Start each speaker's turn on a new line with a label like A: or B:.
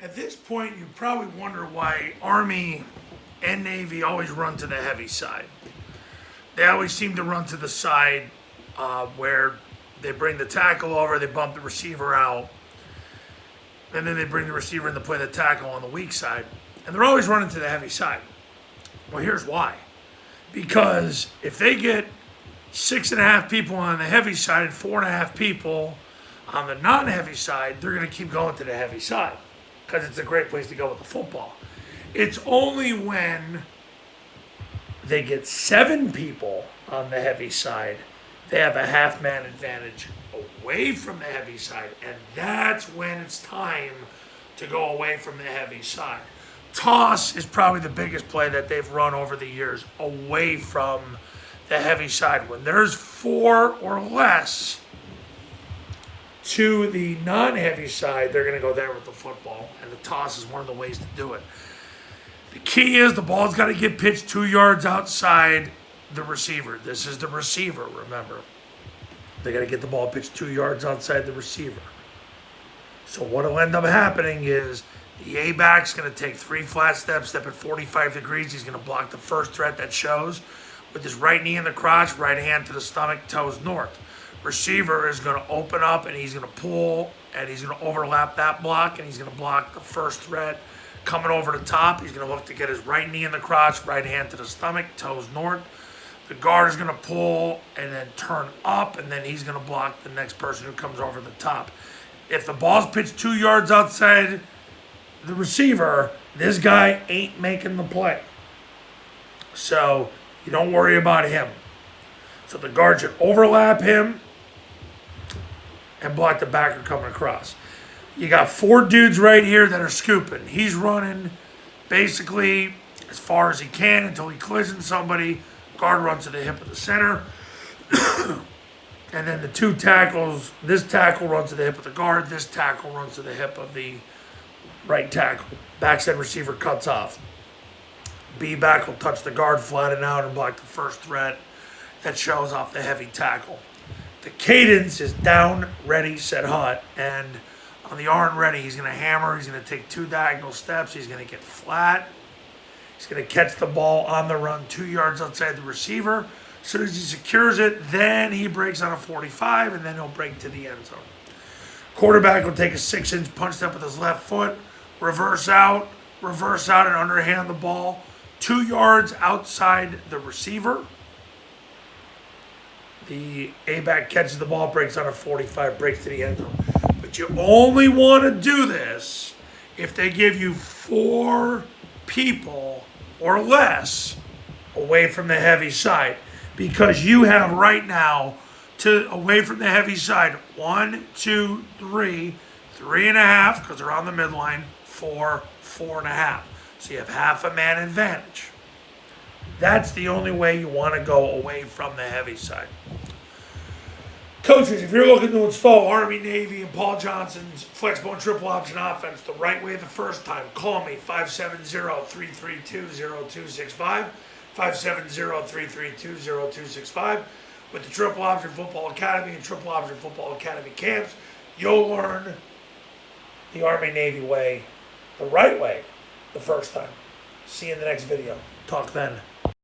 A: At this point, you probably wonder why Army and Navy always run to the heavy side. They always seem to run to the side where they bring the tackle over, they bump the receiver out, and then they bring the receiver in to play the tackle on the weak side. And they're always running to the heavy side. Well, here's why. Because if they get 6.5 people on the heavy side and 4.5 people on the non-heavy side, they're going to keep going to the heavy side because it's a great place to go with the football. It's only when they get 7 people on the heavy side, they have a half-man advantage away from the heavy side, and that's when it's time to go away from the heavy side. Toss is probably the biggest play that they've run over the years away from the heavy side. When there's 4 or less to the non-heavy side, they're going to go there with the football, and the toss is one of the ways to do it. The key is the ball's got to get pitched 2 yards outside the receiver. This is the receiver, remember. They got to get the ball pitched 2 yards outside the receiver. So what'll end up happening is the A-back's going to take 3 flat steps, step at 45 degrees. He's going to block the first threat that shows with his right knee in the crotch, right hand to the stomach, toes north. Receiver is going to open up and he's going to pull and he's going to overlap that block and he's going to block the first threat coming over the top. He's going to look to get his right knee in the crotch, right hand to the stomach, toes north. The guard is going to pull and then turn up, and then he's going to block the next person who comes over the top. If the ball's pitched 2 yards outside the receiver, this guy ain't making the play. So you don't worry about him. So the guard should overlap him and block the backer coming across. You got 4 dudes right here that are scooping. He's running basically as far as he can until he collisions somebody. Guard runs to the hip of the center. And then the 2 tackles, this tackle runs to the hip of the guard. This tackle runs to the hip of the right tackle. Backside receiver cuts off. B-back will touch the guard, flatten out, and block the first threat that shows off the heavy tackle. The cadence is down, ready, set, hot. And on the R and ready, he's going to hammer. He's going to take 2 diagonal steps. He's going to get flat. He's going to catch the ball on the run 2 yards outside the receiver. As soon as he secures it, then he breaks on a 45, and then he'll break to the end zone. Quarterback will take a 6-inch punch step with his left foot, reverse out, and underhand the ball 2 yards outside the receiver. The A-back catches the ball, breaks on a 45, breaks to the end zone. But you only want to do this if they give you 4 people or less away from the heavy side, because you have right now to away from the heavy side 1, 2, 3, 3.5 because they're on the midline, 4, 4.5. So you have half a man advantage. That's the only way you want to go away from the heavy side. Coaches, if you're looking to install Army, Navy, and Paul Johnson's flexible and triple option offense the right way the first time, call me 570-332-0265, 570-332-0265. With the Triple Option Football Academy and Triple Option Football Academy camps, you'll learn the Army, Navy way, the right way, the first time. See you in the next video. Talk then.